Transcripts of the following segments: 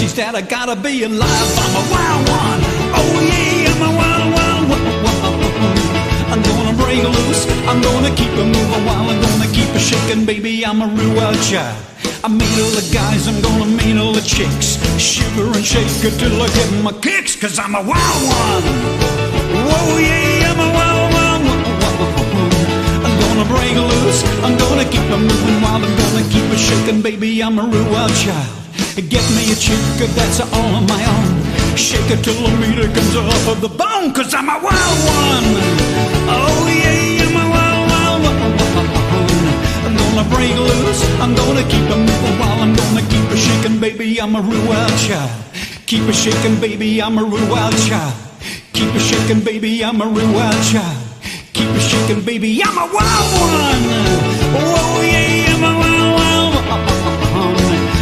She's that I gotta be alive. I'm a wild one. Oh yeah, I'm a wild one. I'm gonna break loose. I'm gonna keep her moving while I'm gonna keep her shaking, baby. I'm a real wild child. I meet all the guys, I'm gonna meet all the chicks. Shiver and shake it till I get my kicks, 'cause I'm a wild one. Whoa, yeah, I'm a wild one. I'm gonna break loose, I'm gonna keep her moving while I'm gonna keep her shaking, baby. I'm a real wild child. Get me a chick that's all on my own. Shake it till the meter comes off of the bone, 'cause I'm a wild one. Oh yeah, I'm a wild one. I'm gonna break loose, I'm gonna keep her moving while I'm gonna keep her shaking, baby. I'm a real wild child. Keep her shaking, baby. I'm a real wild child. Keep her shaking, baby. I'm a real wild child. Keep her shaking, baby. I'm a wild one. Oh yeah, I'm a wild one.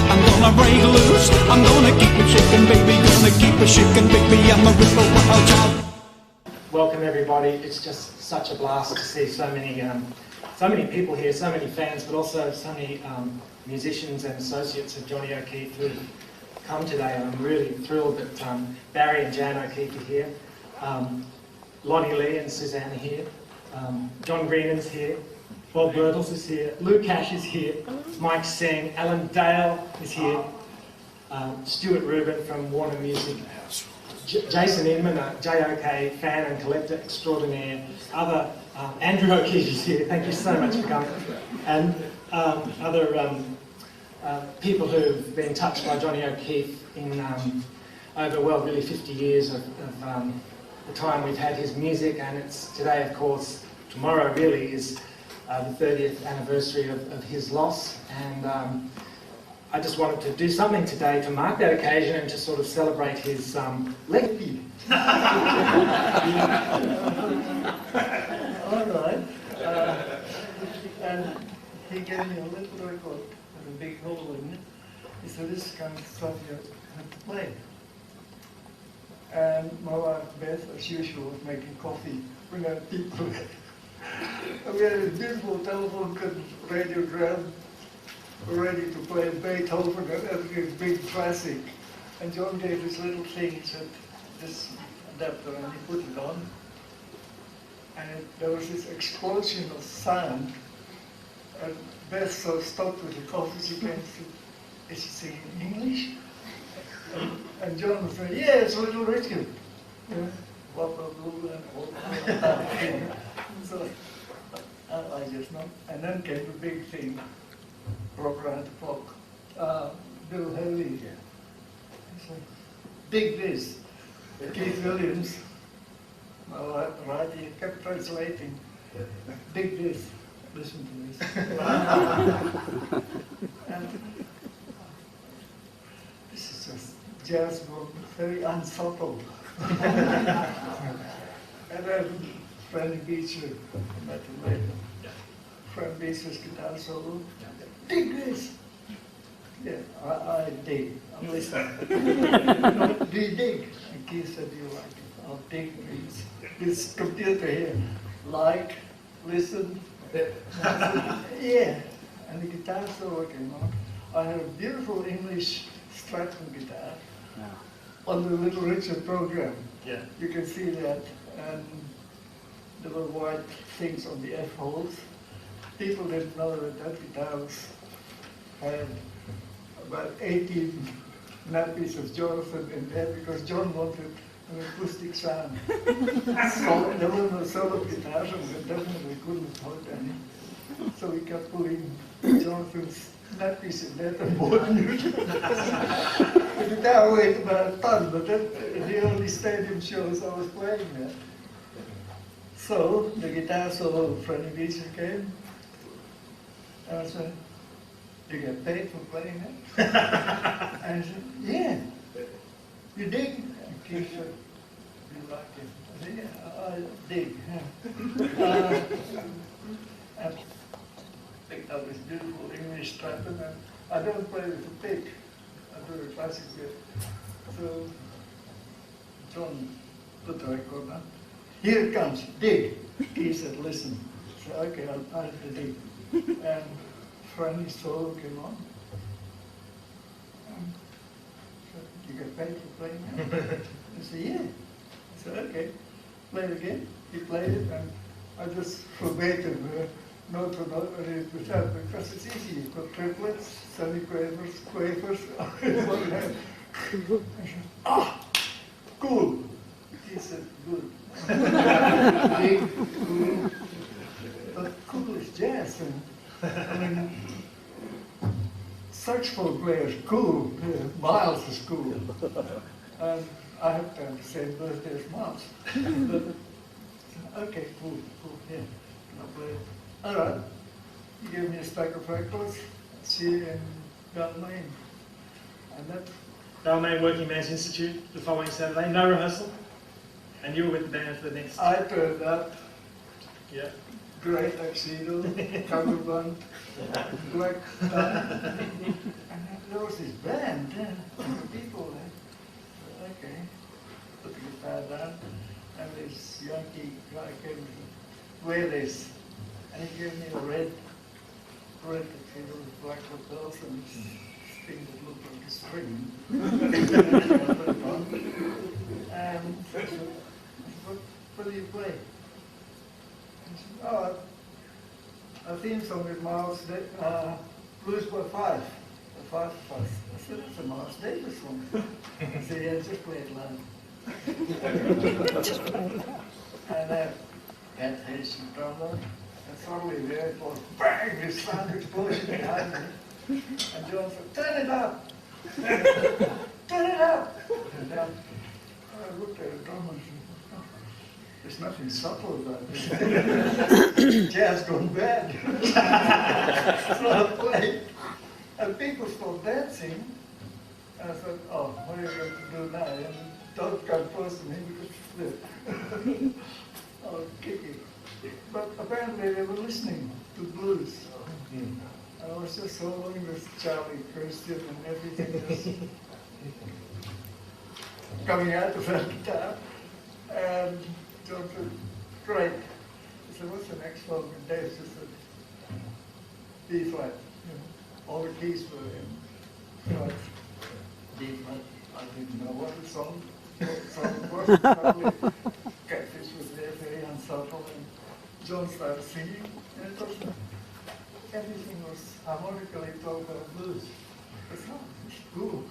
I'm gonna break loose, I'm gonna keep her shaking, baby. Gonna keep her shaking, baby. I'm a real wild child. Welcome everybody. It's just such a blast to see so many people here, so many fans, but also so many musicians and associates of Johnny O'Keefe who've come today. And I'm really thrilled that Barry and Jan O'Keefe are here. Lonnie Lee and Suzanne are here. John Greenan's here. Bob Birtles is here. Lou Cash is here. Mike Seng. Alan Dale is here. Stuart Rubin from Warner Music. Jason Inman, a JOK fan and collector extraordinaire. Andrew O'Keefe is here. Thank you so much for coming. And other people who've been touched by Johnny O'Keefe in over, well, really 50 years of the time we've had his music. And it's today, of course, tomorrow really is the 30th anniversary of his loss. And I just wanted to do something today to mark that occasion and to sort of celebrate his legacy. All right. And he gave me a little record with a big hole in it. He said, this kind of stuff you have to play. And my wife Beth, as usual, was making coffee when I had people. And we had a beautiful telephone radio drum ready to play Beethoven and every big classic. And John gave this little thing, he said, this adapter, and he put it on. And there was this explosion of sound. And Beth so stopped with the coffee, she came to, is she singing English? And John was saying, yeah, it's Little Richard. Yeah. Blah, blah, blah, and all that. So I just know. And then came the big thing, rock around the clock. Bill Haley. He said, dig this. Keith Williams. Right, he kept translating. Dig this. Listen to this. And this is just jazz, very unsubtle. And then Franny Beecher, met him later. Frank Beecher's guitar solo. Dig this! Yeah, I dig. I'm listening. Do you dig? And Keith said, you like it. I'll dig this computer here. Like, listen. Yeah. And the guitar solo came on. I had a beautiful English Stratton guitar. On the Little Richard program. Yeah. You can see that. And there were white things on the F-holes. People didn't know that that guitar had about 18 nappies of Jonathan in there because John wanted an acoustic sound. So there were no solo guitars and we definitely couldn't afford any. So we kept putting Jonathan's nappies in there and bought new. The guitar weighed about a ton, but that, the only stadium shows I was playing there. So the guitar solo of Franny Beecher came, and I said, "You get paid for playing that?" And I said, "Yeah." "You dig?" And Keith said, "You like it?" I said, "Yeah, I dig." Yeah. And picked up this beautiful English Stratton, and I don't play with the pick. I do the classic bit. So John put the record on. "Here it comes, dig." He said, "Listen." I said, "Okay, I'll have to dig." And Franny's solo came on. And said, you get paid for playing that? I said, yeah. I said, okay, play it again. He played it, and I just forbade him note for note what he was out, because it's easy. You've got triplets, semi-quavers, quavers. Ah, cool. He said, good. Big, cool. But cool is jazz. And, I mean, saxophone players, cool. Miles is cool. And I have to have the same birthday as Miles. But, okay, cool, yeah. I'll play it. All right. He gave me a stack of records. See you in Balmain. And that. Balmain Working Man's Institute the following Saturday. No rehearsal. And you were with the band for the next. I turned up. Yeah. Grey tuxedo, cummerbund, black tie. And there was this band, people there. Okay. Put the guitar down. And this Yankee guy came to wear this. And he gave me a red tuxedo with black lapels and this thing that looked like a string. And I said, what do you play? He said, oh, a theme song with Miles Blues by Five. The Five of Us. I said, it's a Miles Davis song. He said, yeah, just play it loud. And catfish and drummer. And suddenly there it was, bang, this sound explosion behind me. And John said, turn it up! Turn it up! And I looked at the drummer and said, oh, there's nothing subtle about this. Jazz gone bad. So I played. And people started dancing. And I thought, oh, what are you going to do now? And don't come close to me because I'll kick it. But apparently they were listening to blues. And I was just soloing with Charlie Christian and everything else coming out of that guitar. And John said, great. He said, what's the next song? And Dave just said, B flat. All the keys were in B flat. I didn't know what the song was. Probably Catfish was there, very unsubtle. And John started singing, and it was, everything was harmonically talked about blues. It's cool.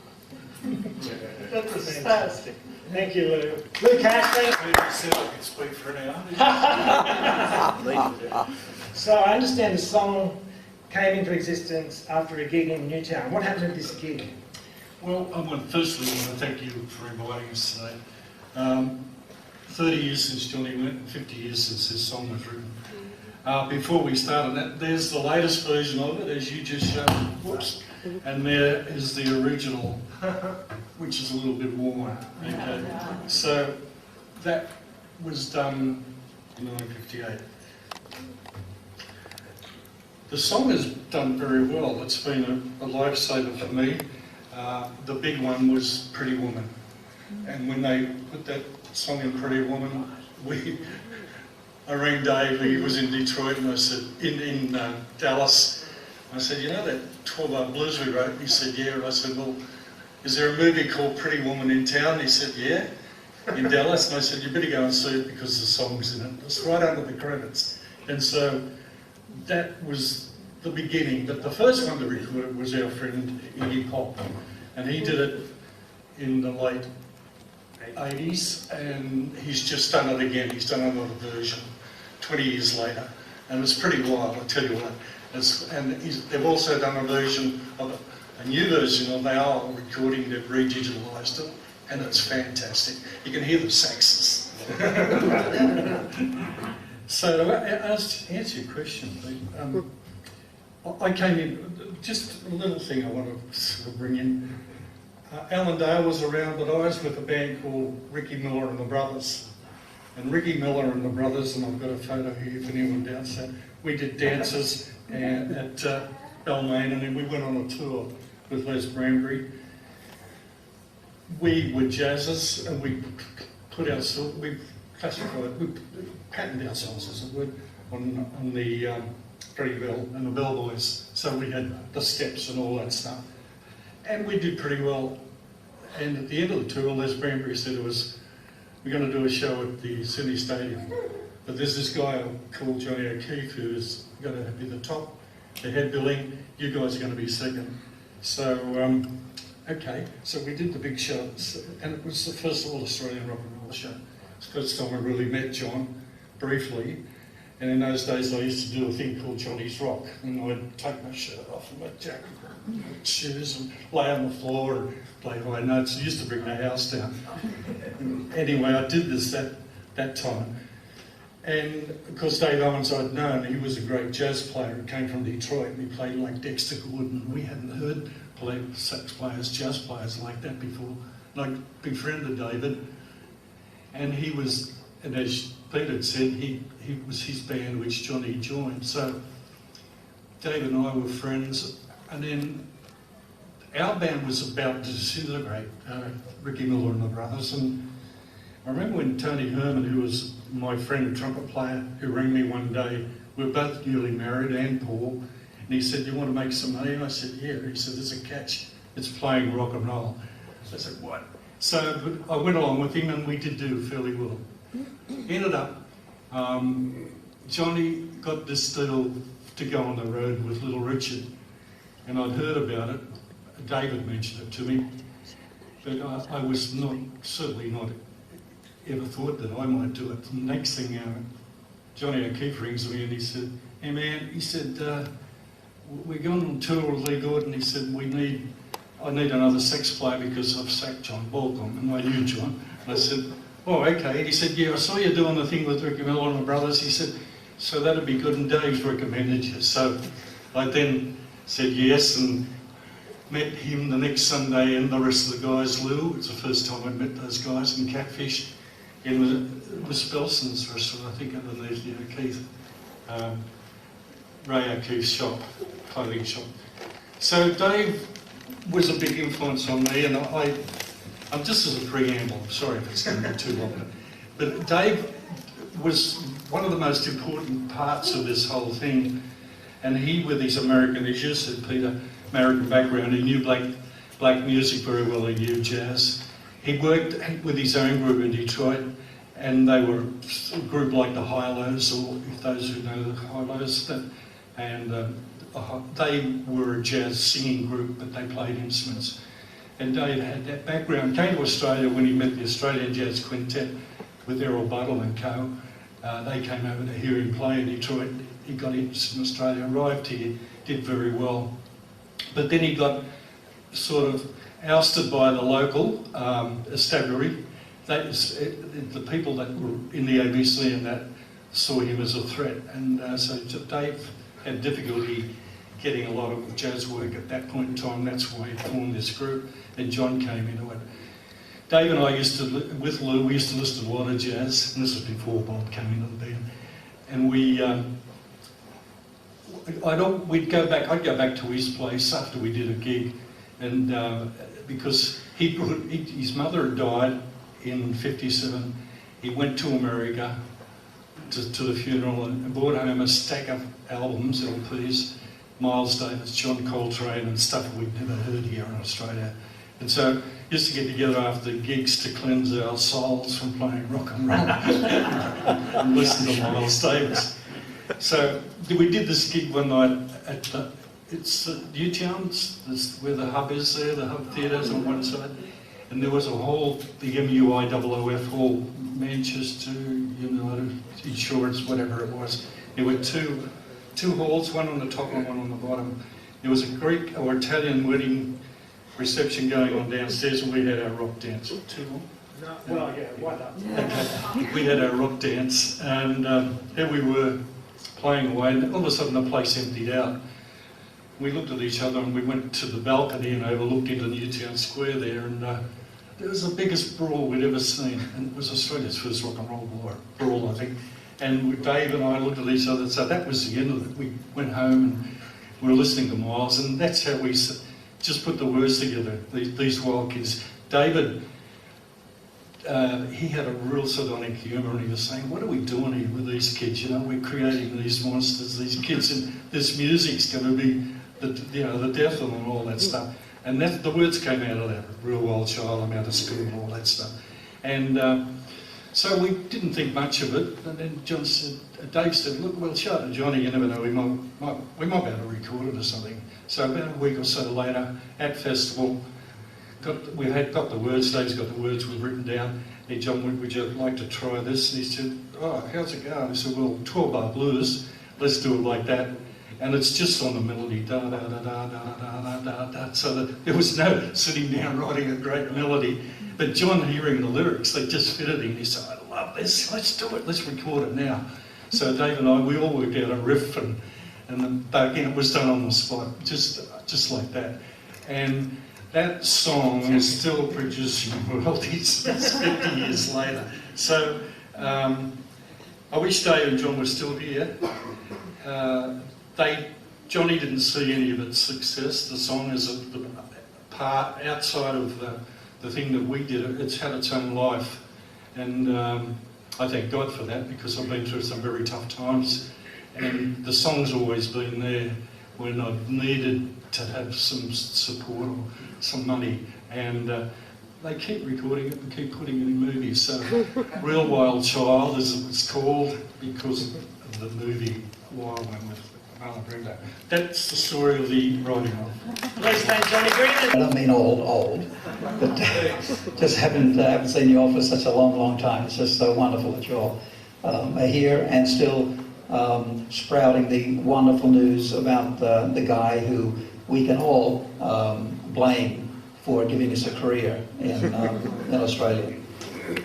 That was fantastic. Thank you, Lou. Lou Cash, thank You said I could speak for an hour. So I understand the song came into existence after a gig in Newtown. What happened at this gig? Well, firstly, I want to thank you for inviting us today. 30 years since Johnny went, and 50 years since this song was written. Before we started, there's the latest version of it, as you just showed. Whoops. And there is the original, which is a little bit more. Okay. So that was done in 1958. The song has done very well. It's been a lifesaver for me. The big one was Pretty Woman. And when they put that song in Pretty Woman, I rang Dave, he was in Detroit, and I said, in Dallas, I said, you know that 12-bar blues we wrote? He said, yeah. And I said, well, is there a movie called Pretty Woman in Town? He said, yeah, in Dallas. And I said, you better go and see it because the song's in it. It's right under the credits. And so that was the beginning. But the first one to record it was our friend Iggy Pop. And he did it in the late 80s, and he's just done it again. He's done another version 20 years later. And it's pretty wild, I tell you what. They've also done a version of a new version of our recording. They've re-digitalised it, and it's fantastic. You can hear the saxes. So to answer your question, Pete, I came in, just a little thing I want to sort of bring in. Alan Dale was around, but I was with a band called Ricky Miller and the Brothers. And Ricky Miller and the Brothers, and I've got a photo here if anyone doubts that, we did dances at Balmain, and then we went on a tour with Les Brambury. We were jazzers, and we patterned ourselves, as it were, on the Freddie Bell and the Bellboys. So we had the steps and all that stuff. And we did pretty well. And at the end of the tour, Les Brambury said we're going to do a show at the Sydney Stadium. But there's this guy called Johnny O'Keefe who's going to be the top, the head billing. You guys are going to be second. So, okay. So we did the big show, and it was the first all-Australian rock and roll show. It's the first time I really met John, briefly. And in those days I used to do a thing called Johnny's Rock. And I'd take my shirt off and my jacket and my shoes and lay on the floor and play high notes. I used to bring the house down. Anyway, I did this that time. And of course Dave Owens I'd known, he was a great jazz player. He came from Detroit and he played like Dexter Gordon. We hadn't heard sax players, jazz players like that before. And I befriended David. And he was, and as Peter had said, he was his band which Johnny joined. So Dave and I were friends, and then our band was about to disintegrate, Ricky Miller and the Brothers. And I remember when Tony Herman, who was my friend, trumpet player, who rang me one day, we were both newly married, and Paul, and he said, "Do you want to make some money?" And I said, "Yeah." He said, "There's a catch, it's playing rock and roll." I said, "What?" So I went along with him, and we did do fairly well. Ended up, Johnny got this deal to go on the road with Little Richard, and I'd heard about it. David mentioned it to me, but I was certainly not ever thought that I might do it. The next thing, Johnny O'Keefe rings me and he said, "Hey man," he said, "we're going on tour with Lee Gordon." He said, I need another sax player because I've sacked John Balcom." And I knew John. And I said, "Oh, okay." And he said, "Yeah, I saw you doing the thing with Ricky Miller and the Brothers." He said, "So that'd be good, and Dave's recommended you." So I then said yes and met him the next Sunday and the rest of the guys. Lou, it was the first time I'd met those guys in Catfish. It was Spelson's restaurant, I think, underneath the O'Keefe, Ray O'Keefe's shop, clothing shop. So Dave was a big influence on me, and I'm just as a preamble, I'm sorry if it's going to be too long, but Dave was one of the most important parts of this whole thing, and he, with his American, as you said, Peter, American background, he knew black music very well, he knew jazz. He worked with his own group in Detroit, and they were a group like the Hi-Lows, or if those who know the Hi-Lows, and they were a jazz singing group, but they played instruments. And Dave had that background. Came to Australia when he met the Australian Jazz Quintet with Errol Buttle and co. They came over to hear him play in Detroit. He got interested in Australia, arrived here, did very well. But then he got sort of ousted by the local constabulary. The people that were in the ABC and that saw him as a threat. And so Dave had difficulty getting a lot of jazz work at that point in time. That's why he formed this group, and John came into it. Dave and I used to, with Lou, we used to listen to a lot of jazz, and this was before Bob came into the band. And I'd go back to his place after we did a gig, and because his mother had died in '57, he went to America to the funeral and brought home a stack of albums, LPs, Miles Davis, John Coltrane, and stuff we'd never heard here in Australia. And so used to get together after the gigs to cleanse our souls from playing rock and roll and listen to Miles Davis. So we did this gig one night at Newtown, where the hub is there, the hub theatre's on one side. And there was a hall, the MUIOOF hall, Manchester, United Insurance, whatever it was. There were two halls, one on the top and one on the bottom. There was a Greek or Italian wedding reception going on downstairs, and we had our rock dance. Too long? No, well, yeah, why not? Okay. We had our rock dance, and here we were playing away, and all of a sudden the place emptied out. We looked at each other and we went to the balcony and overlooked into Newtown Square there, and there was the biggest brawl we'd ever seen, and it was Australia's first rock and roll brawl, I think. And Dave and I looked at each other, so that was the end of it. We went home and we were listening to Miles, and that's how we just put the words together, these wild kids. David, he had a real sardonic humour, and he was saying, "What are we doing here with these kids? You know, we're creating these monsters, these kids, and this music's going to be the death of them and all that stuff." And that, the words came out of that, real wild child, I'm out of school and all that stuff. And so we didn't think much of it, and then Dave said, look, we'll show it to Johnny, you never know, we might be able to record it or something. So about a week or so later, at festival, we had got the words, Dave's got the words we've written down. Hey John, would you like to try this? And he said, oh, how's it going? I said, well, 12-bar blues, let's do it like that. And it's just on the melody, da da da da da da da da da. So that there was no sitting down writing a great melody. But John, hearing the lyrics, they just fitted him. He said, I love this, let's do it, let's record it now. So Dave and I, we all worked out a riff, and again, it was done on the spot, just like that. And that song is still producing royalties 50 years later. So I wish Dave and John were still here. Johnny didn't see any of its success. The song is a part outside of the thing that we did. It's had its own life, and I thank God for that, because I've been through some very tough times, and the song's always been there when I've needed to have some support or some money, and they keep recording it and keep putting it in movies. So Real Wild Child, as it's called, because of the movie Wild One with Marlon Brando. That's the story of the writing of. Please thank Johnny Green. I don't mean old, but just haven't seen you all for such a long time. It's just so wonderful that you all are here and still sprouting the wonderful news about the guy who we can all blame for giving us a career in Australia.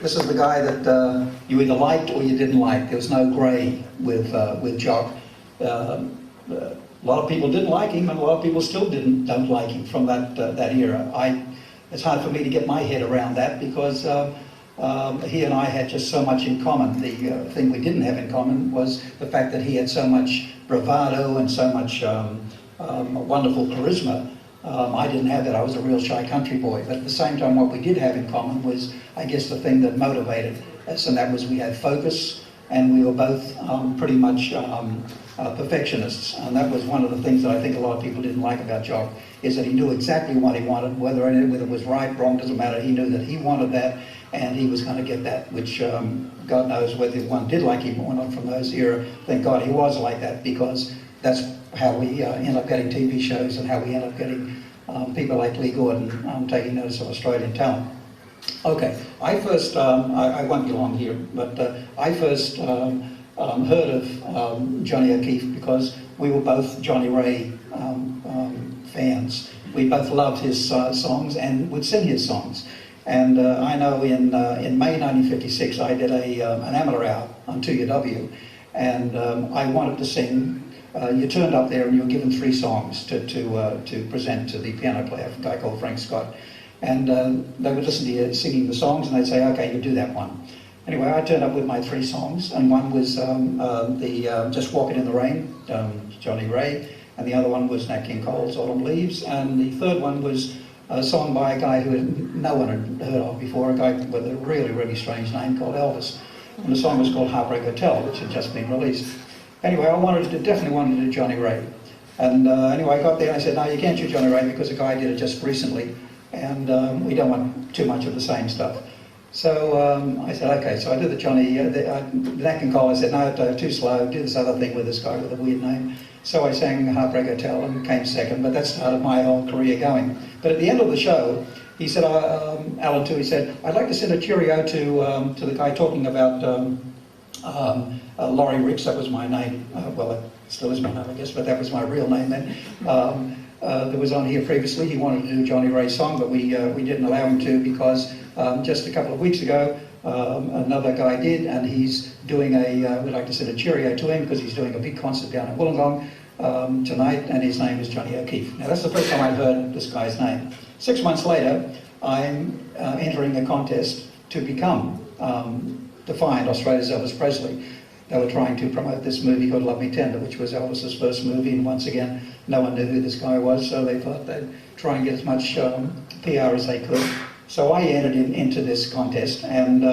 This is the guy that you either liked or you didn't like. There was no grey with Jock. A lot of people didn't like him, and a lot of people still don't like him from that era. It's hard for me to get my head around that, because he and I had just so much in common. The thing we didn't have in common was the fact that he had so much bravado and so much wonderful charisma. I didn't have that. I was a real shy country boy. But at the same time, what we did have in common was, I guess, the thing that motivated us, and that was we had focus, and we were both pretty much perfectionists. And that was one of the things that I think a lot of people didn't like about Jock, is that he knew exactly what he wanted, whether it was right, wrong, doesn't matter. He knew that he wanted that, and he was going to get that, which God knows whether one did like him or not from those era. Thank God he was like that, because that's how we end up getting TV shows, and how we end up getting people like Lee Gordon taking notice of Australian talent. Okay, I first, I won't be long here, but I first heard of Johnny O'Keefe because we were both Johnny Ray fans. We both loved his songs and would sing his songs. And I know in May 1956 I did an amateur hour on 2UW, and I wanted to sing. You turned up there and you were given 3 songs to present to the piano player, a guy called Frank Scott. And they would listen to you singing the songs, and they'd say, okay, you do that one. Anyway, I turned up with my 3 songs, and one was Just Walking in the Rain, Johnny Ray, and the other one was Nat King Cole's Autumn Leaves, and the third one was a song by a guy who no one had heard of before, a guy with a really, really strange name called Elvis. And the song was called Heartbreak Hotel, which had just been released. Anyway, I definitely wanted to do Johnny Ray. And anyway, I got there and I said, no, you can't do Johnny Ray because a guy did it just recently, and we don't want too much of the same stuff. So I said, okay, so I did the Johnny, Nat King Cole. I said, no, too slow, do this other thing with this guy with a weird name. So I sang Heartbreak Hotel and came second, but that started my whole career going. But at the end of the show, he said, Alan too, he said, I'd like to send a cheerio to the guy talking about Laurie Ricks. That was my name. Well, it still is my name, I guess, but that was my real name then. That was on here previously. He wanted to do Johnny Ray's song, but we didn't allow him to, because just a couple of weeks ago, another guy did, and he's doing we'd like to send a cheerio to him because he's doing a big concert down in Wollongong tonight, and his name is Johnny O'Keefe. Now, that's the first time I've heard this guy's name. 6 months later, I'm entering a contest to become Defiant, Australia's Elvis Presley. They were trying to promote this movie called Love Me Tender, which was Elvis's first movie, and once again, no one knew who this guy was, so they thought they'd try and get as much PR as they could. So I entered into this contest, and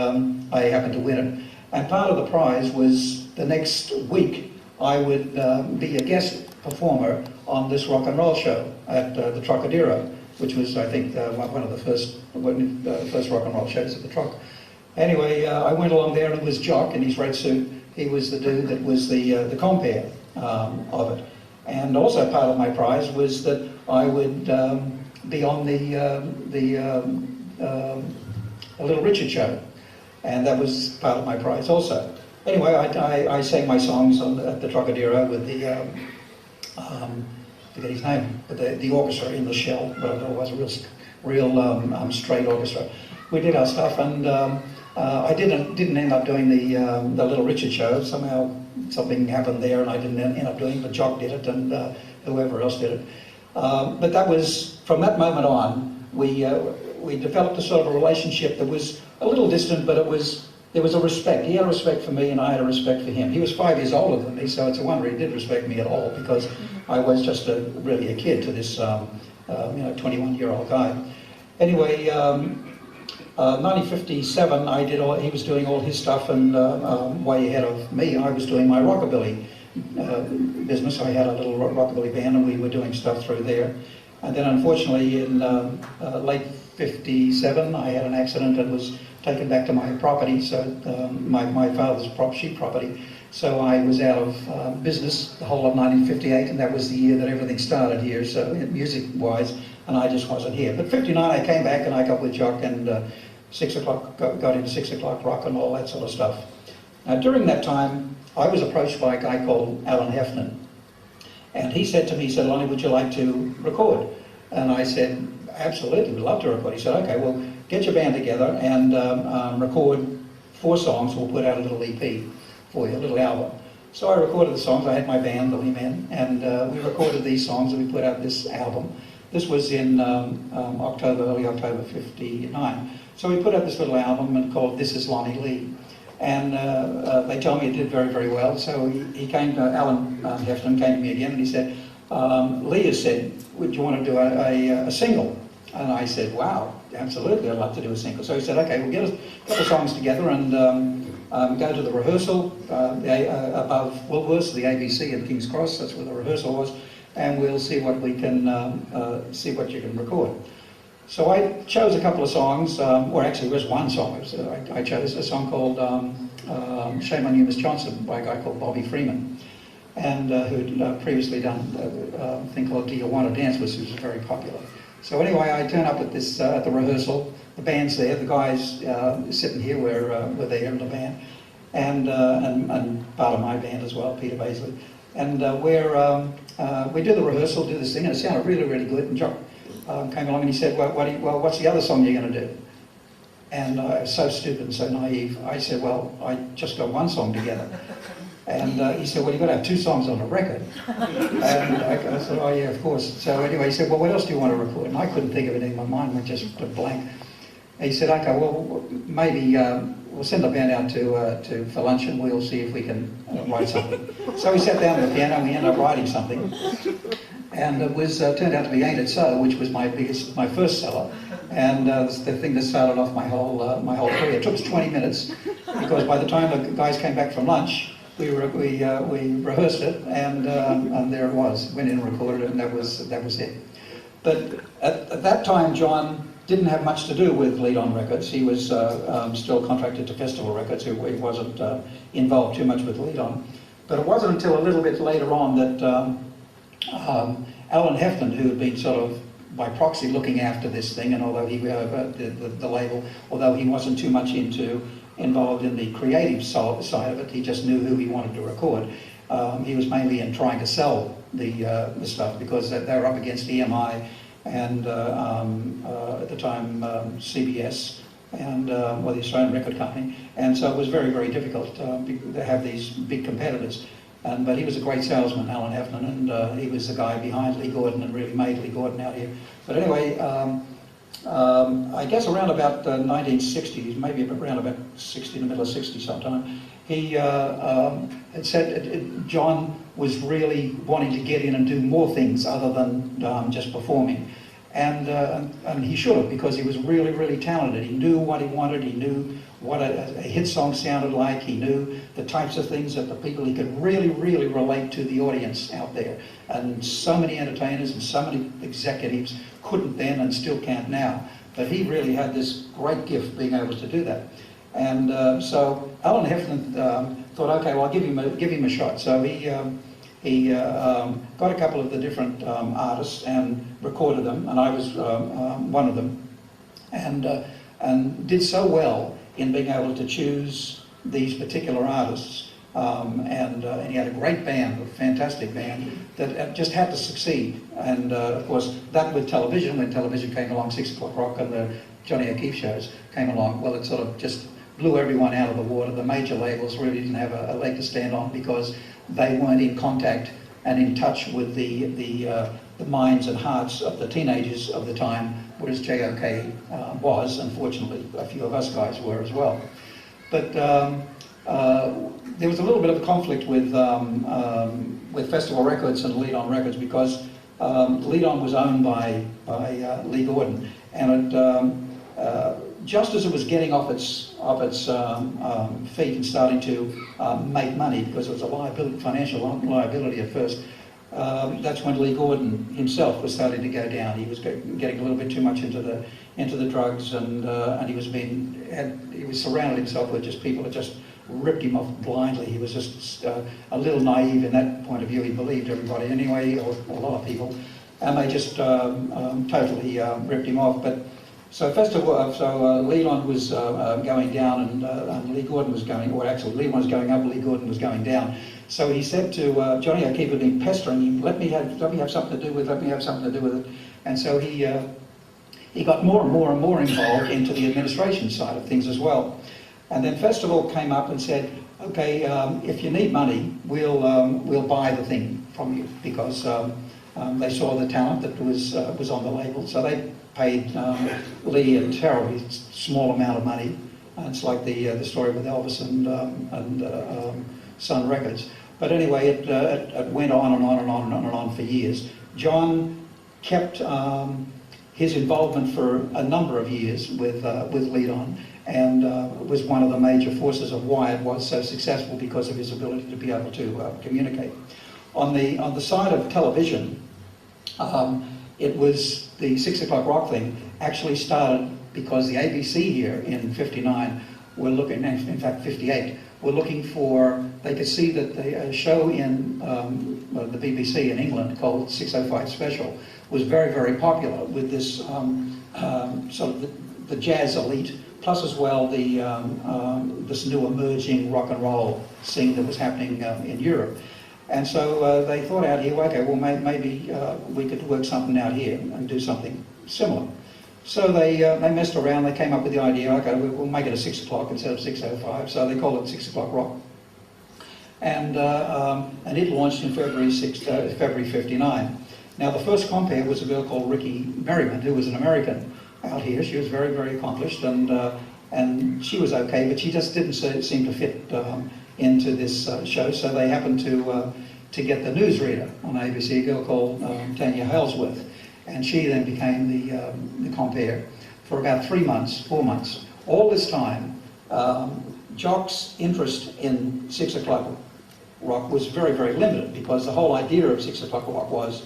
I happened to win it. And part of the prize was the next week I would be a guest performer on this rock and roll show at the Trocadero. which was, I think, one of the first rock and roll shows at the Troc. Anyway, I went along there, and it was Jock in his red suit. He was the dude that was the compere of it. And also part of my prize was that I would be on a Little Richard show, and that was part of my prize also. Anyway, I sang my songs at the Trocadero with the, forget his name, but the orchestra in the shell, whatever it was, a real straight orchestra. We did our stuff, and I didn't end up doing the Little Richard show. Somehow something happened there, and I didn't end up doing it, but Jock did it, and whoever else did it. But that was, from that moment on, we developed a sort of a relationship that was a little distant, but there was a respect. He had a respect for me, and I had a respect for him. He was 5 years older than me, so it's a wonder he did respect me at all, because I was just really a kid to this 21-year-old guy. Anyway, 1957, he was doing all his stuff, and way ahead of me, I was doing my rockabilly business. I had a little rockabilly band, and we were doing stuff through there. And then, unfortunately, in late 57, I had an accident and was taken back to my property, so my father's sheep property. So I was out of business the whole of 1958, and that was the year that everything started here, so music-wise, and I just wasn't here. But 59, I came back, and I got with Jock, and 6 o'clock, got into 6 o'clock rock and all that sort of stuff. Now, during that time, I was approached by a guy called Alan Heffernan, and he said to me, he said, "Lonnie, would you like to record?" And I said, "Absolutely, we'd love to record." He said, "Okay, well, get your band together and record 4 songs. We'll put out a little EP for you, a little album." So I recorded the songs. I had my band, the Lee Men, and we recorded these songs, and we put out this album. This was in early October 59. So we put out this little album and called This Is Lonnie Lee. And they told me it did very, very well. So he came to, Alan Heffernan came to me again, and he said, "Lee has said, would you want to do a single?" And I said, "Wow, absolutely, I'd love to do a single." So he said, "Okay, we'll get a couple of songs together and go to the rehearsal above Woolworths, the ABC in King's Cross. That's where the rehearsal was, and we'll see what we can see what you can record." So I chose a couple of songs, or actually it was one song. I chose a song called "Shame on You, Miss Johnson" by a guy called Bobby Freeman, and who'd previously done a thing called "Do You Want to Dance," which was very popular. So anyway, I turn up at this at the rehearsal. The band's there. The guys sitting here were there in the band, and part of my band as well, Peter Baisley. And we do the rehearsal, do this thing, and it sounded really, really good. And Jock came along and he said, "Well, what's the other song you're going to do?" And I was so stupid and so naive. I said, "Well, I just got one song together." And he said, "Well, you've got to have 2 songs on a record." And I said, "Oh yeah, of course." So anyway, he said, "Well, what else do you want to record?" And I couldn't think of anything. My mind went just blank. And he said, "Okay, well, maybe we'll send the band out for lunch, and we'll see if we can write something." So we sat down at the piano, and we ended up writing something. And it was turned out to be "Ain't It So," which was my first seller, and the thing that started off my whole career. It took us 20 minutes, because by the time the guys came back from lunch, we rehearsed it, and there it was. Went in and recorded it, and that was it. But at that time, John didn't have much to do with Lead On Records. He was still contracted to Festival Records. He wasn't involved too much with Lead On. But it wasn't until a little bit later on that Alan Heffernan, who had been sort of by proxy looking after this thing, and although he the label, although he wasn't too much involved in the creative side of it, he just knew who he wanted to record. He was mainly in trying to sell the stuff, because they were up against EMI and at the time CBS and the Australian Record Company, and so it was very, very difficult to have these big competitors. But he was a great salesman, Alan Heffernan, and he was the guy behind Lee Gordon and really made Lee Gordon out here. But anyway, I guess around about 1960s, maybe around about 60, in the middle of 60 sometime, he had said John was really wanting to get in and do more things other than just performing. and he should have, because he was really, really talented. He knew what he wanted, he knew what a hit song sounded like, he knew the types of things that the people, he could really, really relate to the audience out there. And so many entertainers and so many executives couldn't then and still can't now. But he really had this great gift being able to do that. And so Alan Heflin thought, okay, well, I'll give him a shot. So he got a couple of the different artists and recorded them, and I was one of them, and did so well in being able to choose these particular artists. And he had a great band, a fantastic band, that just had to succeed. And of course, that with television, when television came along, 6 O'Clock Rock and the Johnny O'Keefe shows came along, well, it sort of just blew everyone out of the water. The major labels really didn't have a leg to stand on, because they weren't in contact and in touch with the minds and hearts of the teenagers of the time, whereas JOK was. Unfortunately, a few of us guys were as well. But there was a little bit of a conflict with Festival Records and Lead On Records, because Lead On was owned by Lee Gordon, and just as it was getting off its feet and starting to make money, because it was a liability, financial liability at first, that's when Lee Gordon himself was starting to go down. He was getting a little bit too much into the drugs, and he was surrounded himself with just people that just ripped him off blindly. He was just a little naive in that point of view. He believed everybody anyway, or a lot of people, and they just totally ripped him off. But so Lead On was going down, and Lee Gordon was going, or actually Lead On was going up, Lee Gordon was going down. So he said to Johnny O'Keefe, had been pestering him, let me have something to do with it. And so he got more and more and more involved into the administration side of things as well. And then Festival came up and said, okay, if you need money, we'll buy the thing from you, because they saw the talent that was on the label. So they paid Lee a terribly small amount of money. It's like the story with Elvis and Sun Records. But anyway, it went on and on and on and on and on for years. John kept his involvement for a number of years with Lead On, and was one of the major forces of why it was so successful, because of his ability to be able to communicate. On the side of television, it was the 6 O'Clock Rock thing actually started because the ABC here in '59 were looking, in fact 58, were looking for, they could see that a show in the BBC in England called 605 Special was very, very popular with this sort of the jazz elite, plus as well this new emerging rock and roll scene that was happening in Europe. And so they thought out here, okay, well maybe we could work something out here and do something similar. So they messed around, they came up with the idea, okay, we'll make it a 6 o'clock instead of 6:05, so they called it 6 O'Clock Rock. And it launched in February '59. Now the first compere was a girl called Ricky Merriman, who was an American out here. She was very, very accomplished, and she was okay, but she just didn't seem to fit into this show, so they happened to get the newsreader on ABC, a girl called Tanya Halesworth. And she then became the compere for about 4 months. All this time, Jock's interest in 6 O'Clock Rock was very, very limited, because the whole idea of 6 O'Clock Rock was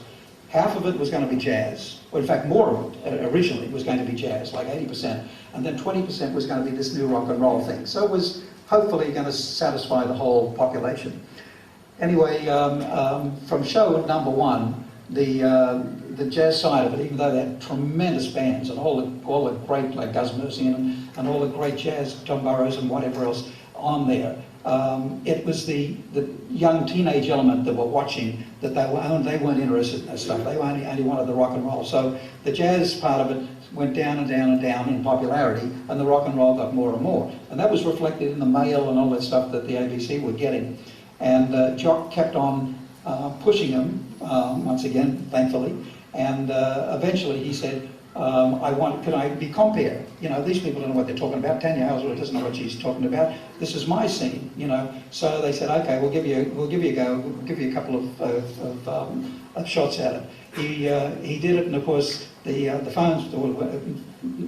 half of it was going to be jazz, or in fact more of it originally was going to be jazz, like 80%, and then 20% was going to be this new rock and roll thing. So it was hopefully going to satisfy the whole population. Anyway, from show number 1, the jazz side of it, even though they had tremendous bands and all the great, like Gus Mercy and all the great jazz, Tom Burrows and whatever else on there, it was the young teenage element that were watching, that they weren't interested in that stuff. They only wanted the rock and roll. So the jazz part of it went down and down and down in popularity, and the rock and roll got more and more. And that was reflected in the mail and all that stuff that the ABC were getting. And Jock kept on pushing them, once again, thankfully. And eventually he said, could I be compere? You know, these people don't know what they're talking about. Tanya Halesworth doesn't know what she's talking about. This is my scene, you know. So they said, okay, we'll give you a go. We'll give you a couple of shots at it. He did it, and of course the phones,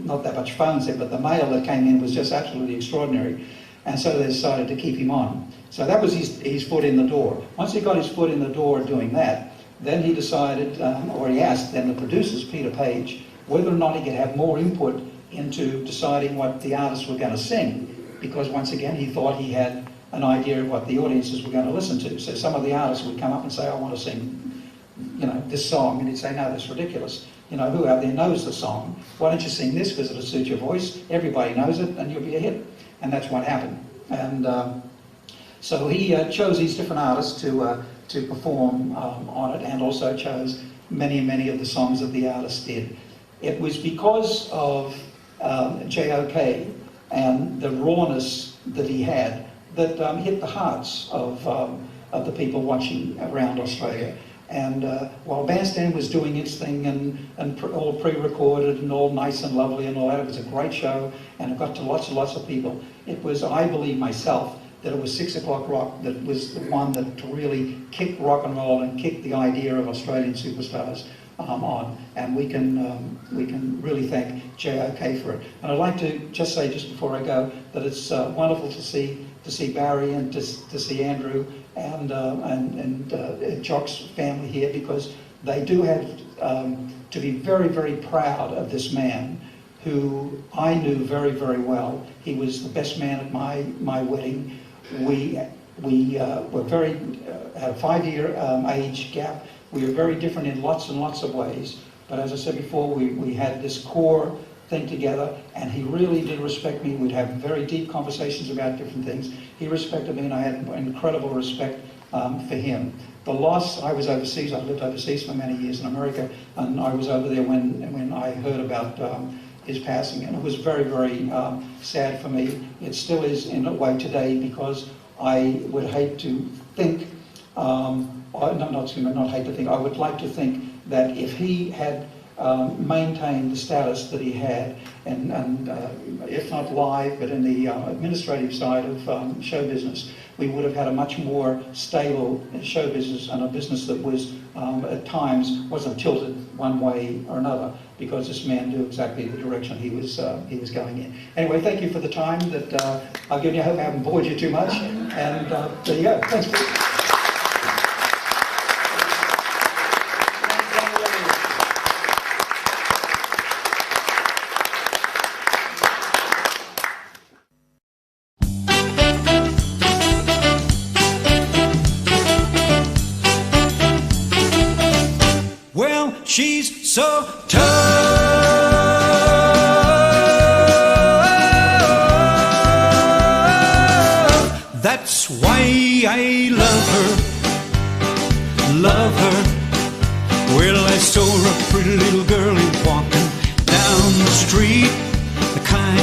not that much phones there, but the mail that came in was just absolutely extraordinary. And so they decided to keep him on. So that was his foot in the door. Once he got his foot in the door doing that, then he decided, or he asked then the producers, Peter Page, whether or not he could have more input into deciding what the artists were going to sing. Because once again, he thought he had an idea of what the audiences were going to listen to. So some of the artists would come up and say, I want to sing, this song. And he'd say, no, that's ridiculous. Who out there knows the song? Why don't you sing this because it'll suit your voice? Everybody knows it and you'll be a hit. And that's what happened. And so he chose these different artists to perform on it, and also chose many of the songs that the artists did. It was because of J.O.K. and the rawness that he had that hit the hearts of the people watching around Australia. And while Bandstand was doing its thing and all pre-recorded and all nice and lovely and all that, it was a great show and it got to lots and lots of people. It was, I believe myself, that it was 6 o'clock rock that was the one that really kicked rock and roll and kicked the idea of Australian superstars on. And we can really thank J.O.K. for it. And I'd like to just say, just before I go, that it's wonderful to see Barry and to see Andrew and Jock's family here, because they do have to be very proud of this man who I knew very well. He was the best man at my wedding. We were very had a 5-year age gap. We were very different in lots and lots of ways, but as I said before, we had this core thing together, and he really did respect me. We'd have very deep conversations about different things. He respected me, and I had incredible respect for him. The loss, I was overseas, I lived overseas for many years in America, and I was over there when I heard about his passing, and it was very sad for me. It still is in a way today, because I would hate to think, I would like to think that if he had maintained the status that he had, and if not live, but in the administrative side of show business, we would have had a much more stable show business, and a business that was at times wasn't tilted one way or another, because this man knew exactly the direction he was going in. Anyway, thank you for the time that I've given you. I hope I haven't bored you too much, and there you go. Thanks. She's so tough. That's why I love her. Well, I saw a pretty little girl walking down the street, the kind